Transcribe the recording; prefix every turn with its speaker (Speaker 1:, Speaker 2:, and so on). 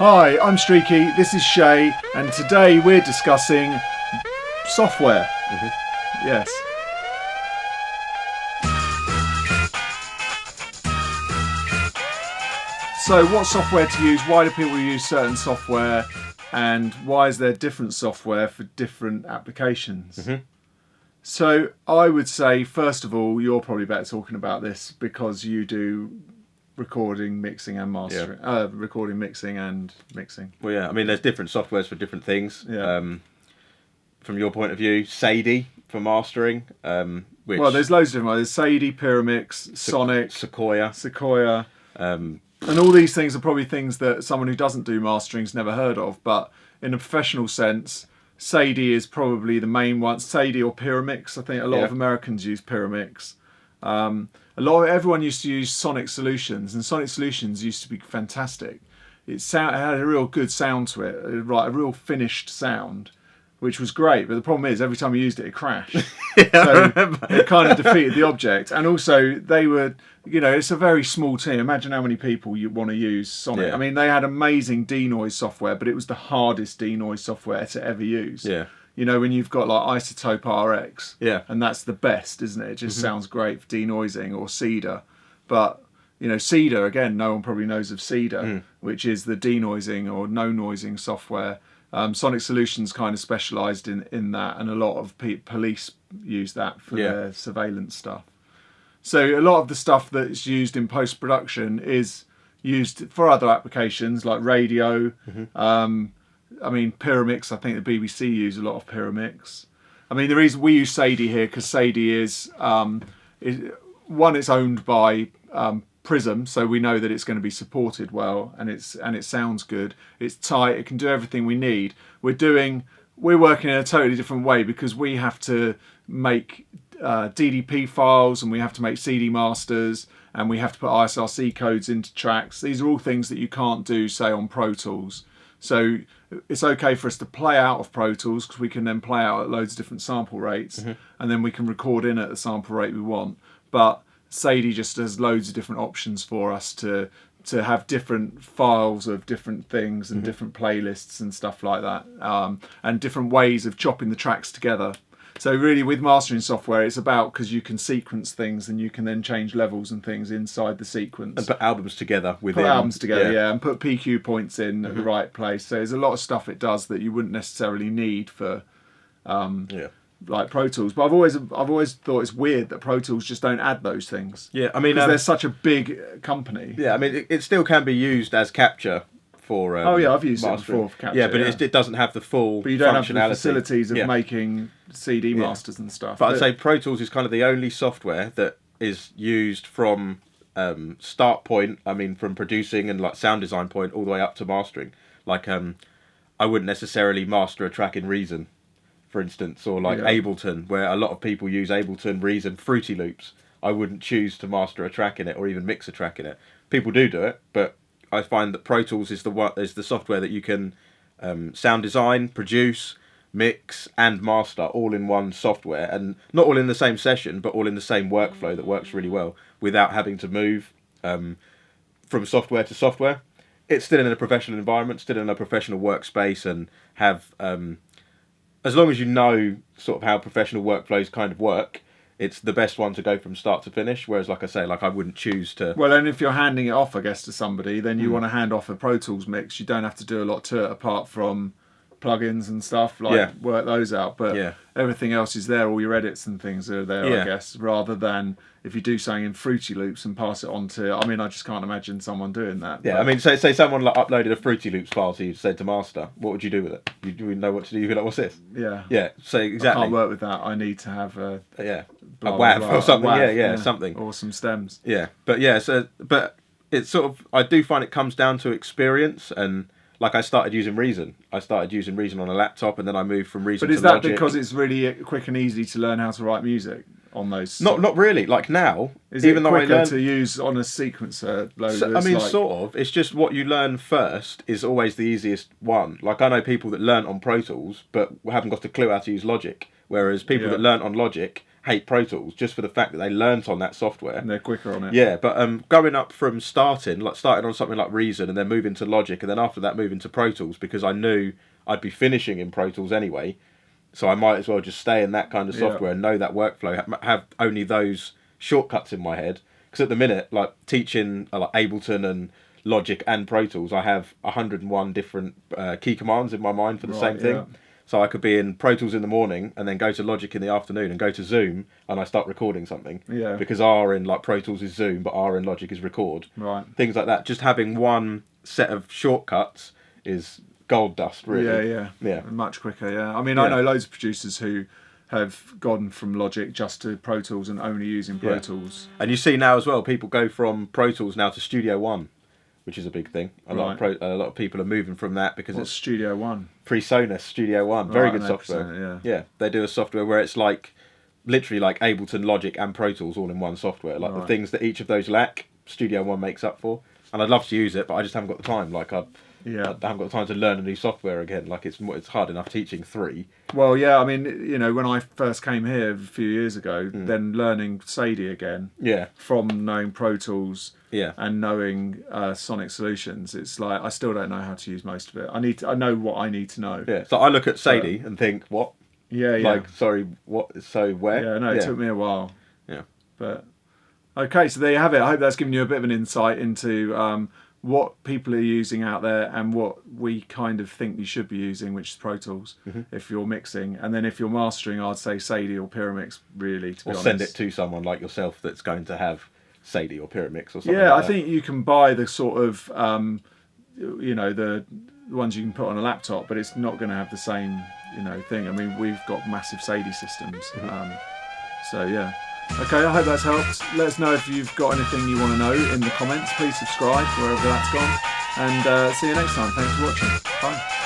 Speaker 1: Hi, I'm Streaky, this is Shay, and today we're discussing software. Yes. So what software to use, why do people use certain software, and why is there different software for different applications? So I would say, first of all, you're probably better talking about this because you do recording, mixing and mastering. Recording, mixing and mixing.
Speaker 2: Well, yeah, I mean, there's different softwares for different things.
Speaker 1: Yeah.
Speaker 2: From your point of view, Sadie for mastering. Which
Speaker 1: Well, there's loads of different ones. There's Sadie, Pyramix, Sonic,
Speaker 2: Sequoia.
Speaker 1: And all these things are probably things that someone who doesn't do mastering's never heard of. But in a professional sense, Sadie is probably the main one. Sadie or Pyramix. I think a lot of Americans use Pyramix. Everyone used to use Sonic Solutions, and Sonic Solutions used to be fantastic. It had a real good sound to it, a real finished sound, which was great. But the problem is, every time you used it, it crashed. So it kind of defeated the object. And also, they were, it's a very small team. Imagine how many people you want to use Sonic.
Speaker 2: Yeah.
Speaker 1: I mean, they had amazing denoise software, but it was the hardest denoise software to ever use.
Speaker 2: Yeah.
Speaker 1: When you've got like Isotope RX,
Speaker 2: Yeah.
Speaker 1: and that's the best, isn't it? It just sounds great for denoising, or Cedar. But, Cedar, again, no one probably knows of Cedar, which is the denoising or no-noising software. Sonic Solutions kind of specialised in that, and a lot of police use that for their surveillance stuff. So a lot of the stuff that's used in post-production is used for other applications, like radio. I mean, Pyramix, I think the BBC use a lot of Pyramix. I mean, the reason we use Sadie here, because Sadie is it's owned by Prism, so we know that it's going to be supported well, and it sounds good. It's tight. It can do everything we need. We're working in a totally different way because we have to make DDP files, and we have to make CD masters, and we have to put ISRC codes into tracks. These are all things that you can't do, say, on Pro Tools. So it's okay for us to play out of Pro Tools because we can then play out at loads of different sample rates, and then we can record in at the sample rate we want. But Sadie just has loads of different options for us to have different files of different things and different playlists and stuff like that, and different ways of chopping the tracks together. So really, with mastering software, it's about, because you can sequence things and you can then change levels and things inside the sequence.
Speaker 2: And put albums together within.
Speaker 1: And put PQ points in at the right place. So there's a lot of stuff it does that you wouldn't necessarily need for like Pro Tools. But I've always thought it's weird that Pro Tools just don't add those things.
Speaker 2: Yeah, I mean,
Speaker 1: because they're such a big company.
Speaker 2: Yeah, I mean, it still can be used as capture for.
Speaker 1: I've used
Speaker 2: mastering.
Speaker 1: it before for capture.
Speaker 2: Yeah, but it doesn't have the full.
Speaker 1: But you don't have
Speaker 2: functionality.
Speaker 1: the facilities of making CD masters and stuff.
Speaker 2: But I'd say Pro Tools is kind of the only software that is used from start point. I mean, from producing and like sound design point all the way up to mastering. Like, I wouldn't necessarily master a track in Reason, for instance, or like Ableton, where a lot of people use Ableton, Reason, Fruity Loops. I wouldn't choose to master a track in it or even mix a track in it. People do it, but I find that Pro Tools is the software that you can sound design, produce, mix and master all in one software, and not all in the same session, but all in the same workflow that works really well without having to move from software to software. It's still in a professional environment, still in a professional workspace, and have as long as you know sort of how professional workflows kind of work, it's the best one to go from start to finish. Whereas, like I say, I wouldn't choose to.
Speaker 1: Well, and if you're handing it off, I guess, to somebody, then you want to hand off a Pro Tools mix. You don't have to do a lot to it apart from plugins and stuff, work those out. But everything else is there. All your edits and things are there, I guess, rather than if you do something in Fruity Loops and pass it on to. I mean, I just can't imagine someone doing that.
Speaker 2: Yeah, but, I mean, say someone uploaded a Fruity Loops file to you, said to master. What would you do with it? You know what to do. You'd be like, what's this?
Speaker 1: Yeah.
Speaker 2: Yeah. So exactly.
Speaker 1: I can't work with that. I need to have a
Speaker 2: WAV or something. Something.
Speaker 1: Or some stems.
Speaker 2: Yeah, but it's sort of, I do find it comes down to experience, and like I started using Reason. I started using Reason on a laptop, and then I moved from Reason to Logic.
Speaker 1: But is that because it's really quick and easy to learn how to write music on those?
Speaker 2: Not really. Like now,
Speaker 1: is it quicker to use on a sequencer loader?
Speaker 2: So, I mean, sort of. It's just what you learn first is always the easiest one. Like I know people that learn on Pro Tools but haven't got a clue how to use Logic, whereas people that learn on Logic hate Pro Tools just for the fact that they learnt on that software.
Speaker 1: And they're quicker on it.
Speaker 2: Yeah, but going up from starting on something like Reason and then moving to Logic and then after that moving to Pro Tools, because I knew I'd be finishing in Pro Tools anyway, so I might as well just stay in that kind of software and know that workflow, have only those shortcuts in my head. Because at the minute, like teaching like Ableton and Logic and Pro Tools, I have 101 different key commands in my mind for the same thing. Yeah. So I could be in Pro Tools in the morning and then go to Logic in the afternoon and go to Zoom and I start recording something.
Speaker 1: Yeah.
Speaker 2: Because R in like Pro Tools is Zoom, but R in Logic is record.
Speaker 1: Right.
Speaker 2: Things like that. Just having one set of shortcuts is gold dust, really.
Speaker 1: Yeah. Much quicker, yeah. I mean, I know loads of producers who have gone from Logic just to Pro Tools and only using Pro Tools.
Speaker 2: And you see now as well, people go from Pro Tools now to Studio One, which is a big thing. A lot of people are moving from that because it's
Speaker 1: Studio One.
Speaker 2: PreSonus Studio One, very good software. Yeah, they do a software where it's like literally like Ableton, Logic, and Pro Tools all in one software. Like the things that each of those lack, Studio One makes up for. And I'd love to use it, but I just haven't got the time. Like I haven't got the time to learn a new software again. Like it's hard enough teaching 3.
Speaker 1: Well, yeah, I mean, you know, when I first came here a few years ago, then learning Sadie again, from knowing Pro Tools, and knowing Sonic Solutions, it's like I still don't know how to use most of it. I know what I need to know.
Speaker 2: Yeah. So I look at Sadie and think, what?
Speaker 1: Yeah.
Speaker 2: Like, sorry, what? So where?
Speaker 1: Yeah, no, it took me a while.
Speaker 2: Yeah.
Speaker 1: But okay, so there you have it. I hope that's given you a bit of an insight into what people are using out there and what we kind of think you should be using, which is Pro Tools, if you're mixing. And then if you're mastering, I'd say Sadie or Pyramix, really, to be honest.
Speaker 2: Or send it to someone like yourself that's going to have Sadie or Pyramix or something
Speaker 1: I
Speaker 2: like
Speaker 1: think you can buy the sort of, you know, the ones you can put on a laptop, but it's not going to have the same, you know, thing. I mean, we've got massive Sadie systems. So, yeah. Okay, I hope that's helped. Let us know if you've got anything you want to know in the comments. Please subscribe wherever that's gone. And see you next time. Thanks for watching. Bye.